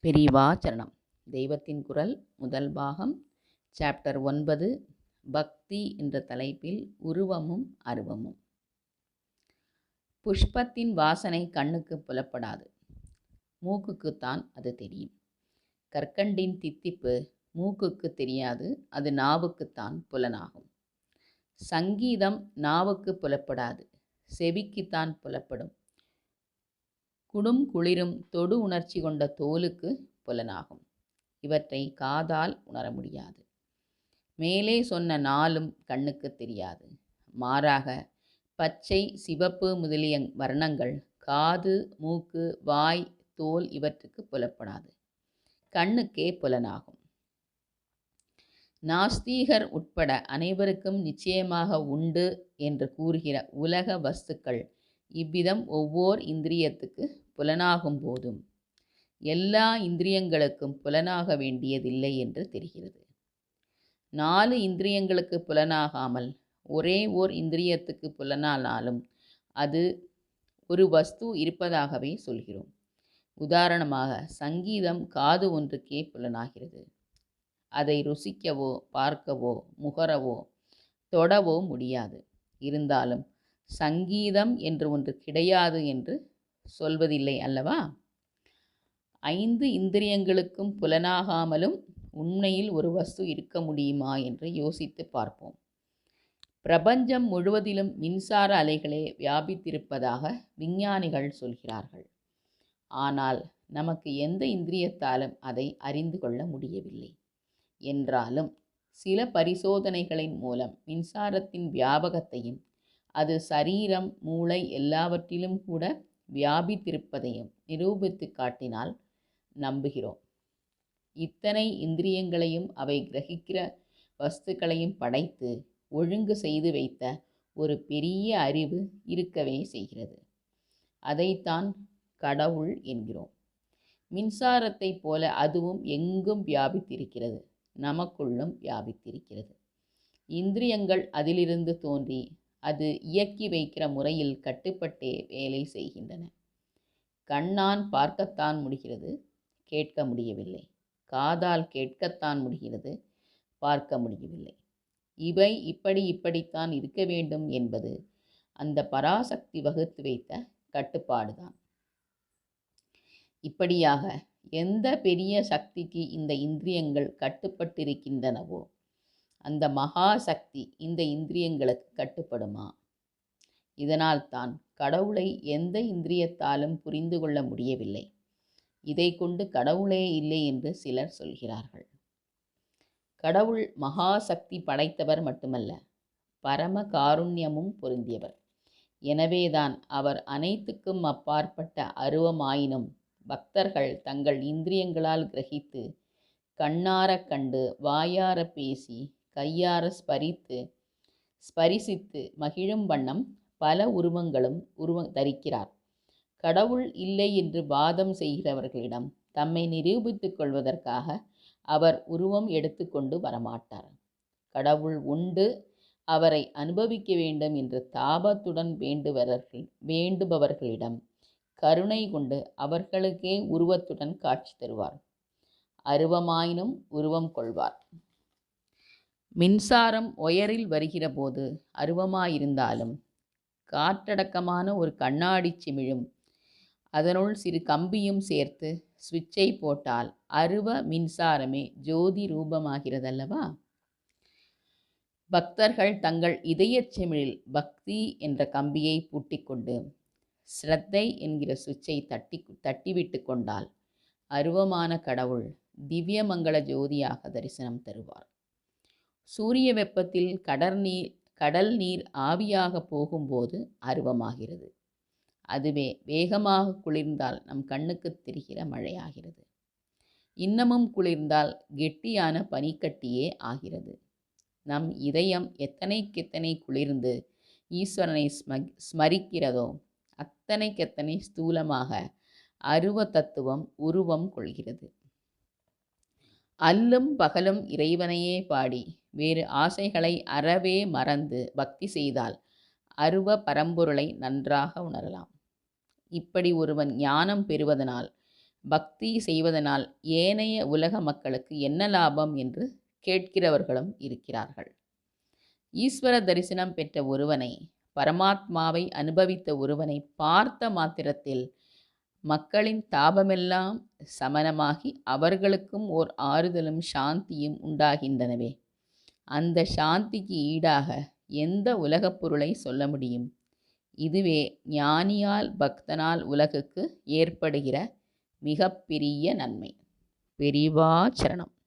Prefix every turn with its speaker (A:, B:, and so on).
A: பெரியவா சரணம். தெய்வத்தின் குரல் முதல் பாகம், சாப்டர் 9, பக்தி என்ற தலைப்பில் உருவமும் அருவமும். புஷ்பத்தின் வாசனை கண்ணுக்கு புலப்படாது, மூக்குக்குத்தான் அது தெரியும். கற்கண்டின் தித்திப்பு மூக்குக்கு தெரியாது, அது நாவுக்குத்தான் புலனாகும். சங்கீதம் நாவுக்கு புலப்படாது, செவிக்குத்தான் புலப்படும். குடும் குளிரும் தொடு உணர்ச்சி கொண்ட தோலுக்கு புலனாகும். இவற்றை காதால் உணர முடியாது. மேலே சொன்ன நாலும் கண்ணுக்கு தெரியாது. மாறாக பச்சை, சிவப்பு முதலிய வர்ணங்கள் காது, மூக்கு, வாய், தோல் இவற்றுக்கு புலப்படாது, கண்ணுக்கே புலனாகும். நாஸ்தீகர் உட்பட அனைவருக்கும் நிச்சயமாக உண்டு என்று கூறுகிற உலக வஸ்துக்கள் இவ்விதம் ஒவ்வொரு இந்திரியத்துக்கு புலனாகும் போதும் எல்லா இந்திரியங்களுக்கும் புலனாக வேண்டியதில்லை என்று தெரிகிறது. 4 இந்திரியங்களுக்கு புலனாகாமல் ஒரே ஓர் இந்திரியத்துக்கு புலனானாலும் அது ஒரு வஸ்து இருப்பதாகவே சொல்கிறோம். உதாரணமாக, சங்கீதம் காது ஒன்றுக்கே புலனாகிறது. அதை ருசிக்கவோ பார்க்கவோ முகரவோ தொடவோ முடியாது. இருந்தாலும் சங்கீதம் என்று ஒன்று கிடையாது என்று சொல்வதில்லை அல்லவா? 5 இந்திரியங்களுக்கும் புலனாகாமலும் உண்மையில் ஒரு வஸ்து இருக்க முடியுமா என்று யோசித்து பார்ப்போம். பிரபஞ்சம் முழுவதிலும் மின்சார அலைகளே வியாபித்திருப்பதாக விஞ்ஞானிகள் சொல்கிறார்கள். ஆனால் நமக்கு எந்த இந்திரியத்தாலும் அதை அறிந்து கொள்ள முடியவில்லை. என்றாலும் சில பரிசோதனைகளின் மூலம் மின்சாரத்தின் வியாபகத்தையும் அது சரீரம், மூளை எல்லாவற்றிலும் கூட வியாபித்திருப்பதையும் நிரூபித்து காட்டினால் நம்புகிறோம். இத்தனை இந்திரியங்களையும் அவை கிரகிக்கிற வஸ்துக்களையும் படைத்து ஒழுங்கு செய்து வைத்த ஒரு பெரிய அறிவு இருக்கவே செய்கிறது. அதைத்தான் கடவுள் என்கிறோம். மின்சாரத்தை போல அதுவும் எங்கும் வியாபித்திருக்கிறது, நமக்குள்ளும் வியாபித்திருக்கிறது. இந்திரியங்கள் அதிலிருந்து தோன்றி அது இயக்கி வைக்கிற முறையில் கட்டுப்பட்டே வேலை செய்கின்றன. கண்ணால் பார்க்கத்தான் முடிகிறது, கேட்க முடியவில்லை. காதால் கேட்கத்தான் முடிகிறது, பார்க்க முடியவில்லை. இவை இப்படித்தான் இருக்க வேண்டும் என்பது அந்த பராசக்தி வகுத்து வைத்த கட்டுப்பாடுதான். இப்படியாக எந்த பெரிய சக்திக்கு இந்த இந்திரியங்கள் கட்டுப்பட்டிருக்கின்றனவோ அந்த மகா சக்தி இந்த இந்திரியங்களுக்கு கட்டுப்படுமா? இதனால் தான் கடவுளை எந்த இந்திரியத்தாலும் புரிந்து கொள்ள முடியவில்லை. இதை கொண்டு கடவுளே இல்லை என்று சிலர் சொல்கிறார்கள். கடவுள் மகா சக்தி படைத்தவர் மட்டுமல்ல, பரம காருண்யமும் பொருந்தியவர். எனவேதான் அவர் அனைத்துக்கும் அப்பாற்பட்ட அருவமாயினும் பக்தர்கள் தங்கள் இந்திரியங்களால் கிரகித்து, கண்ணார கண்டு, வாயார பேசி, கையார ஸ்பரிசித்து மகிழும் வண்ணம் பல உருவங்களும் தரிக்கிறார். கடவுள் இல்லை என்று வாதம் செய்கிறவர்களிடம் தம்மை நிரூபித்துக் கொள்வதற்காக அவர் உருவம் எடுத்துக்கொண்டு வரமாட்டார். கடவுள் உண்டு, அவரை அனுபவிக்க வேண்டும் என்று தாபத்துடன் வேண்டுபவர்களிடம் கருணை கொண்டு அவர்களுக்கே உருவத்துடன் காட்சி தருவார். அருவமாயினும் உருவம் கொள்வார். மின்சாரம் ஒயரில் வருகிற போது அருவமாயிருந்தாலும் காற்றடக்கமான ஒரு கண்ணாடி சிமிழும் அதனுள் சிறு கம்பியும் சேர்த்து சுவிட்சை போட்டால் அருவ மின்சாரமே ஜோதி ரூபமாகிறதல்லவா? பக்தர்கள் தங்கள் இதயச் சிமிழில் பக்தி என்ற கம்பியை பூட்டிக்கொண்டு ஸ்ரத்தை என்கிற சுவிட்சை தட்டிவிட்டு கொண்டால் அருவமான கடவுள் திவ்யமங்கள ஜோதியாக தரிசனம் தருவார். சூரிய வெப்பத்தில் கடல் நீர் ஆவியாக போகும்போது அருவமாகிறது. அதுவே வேகமாக குளிர்ந்தால் நம் கண்ணுக்கு தெரிகிற மழையாகிறது. இன்னமும் குளிர்ந்தால் கெட்டியான பனிக்கட்டியே ஆகிறது. நம் இதயம் எத்தனைக்கெத்தனை குளிர்ந்து ஈஸ்வரனை ஸ்மரிக்கிறதோ அத்தனைக்கெத்தனை ஸ்தூலமாக அருவ தத்துவம் உருவம் கொள்கிறது. அல்லும் பகலும் இறைவனையே பாடி வேறு ஆசைகளை அறவே மறந்து பக்தி செய்தால் அருவ பரம்பொருளை நன்றாக உணரலாம். இப்படி ஒருவன் ஞானம் பெறுவதனால் பக்தி செய்வதனால் ஏனைய உலக மக்களுக்கு என்ன லாபம் என்று கேட்கிறவர்களும் இருக்கிறார்கள். ஈஸ்வர தரிசனம் பெற்ற ஒருவனை, பரமாத்மாவை அனுபவித்த ஒருவனை பார்த்த மாத்திரத்தில் மக்களின் தாபமெல்லாம் சமனமாகி அவர்களுக்கும் ஓர் ஆறுதலும் சாந்தியும் உண்டாகின்றனவே. அந்த சாந்திக்கு ஈடாக எந்த உலகப் பொருளை சொல்ல முடியும்? இதுவே ஞானியால் பக்தனால் உலகுக்கு ஏற்படுகிற மிகப்பெரிய நன்மை. பெரிவா சரணம்.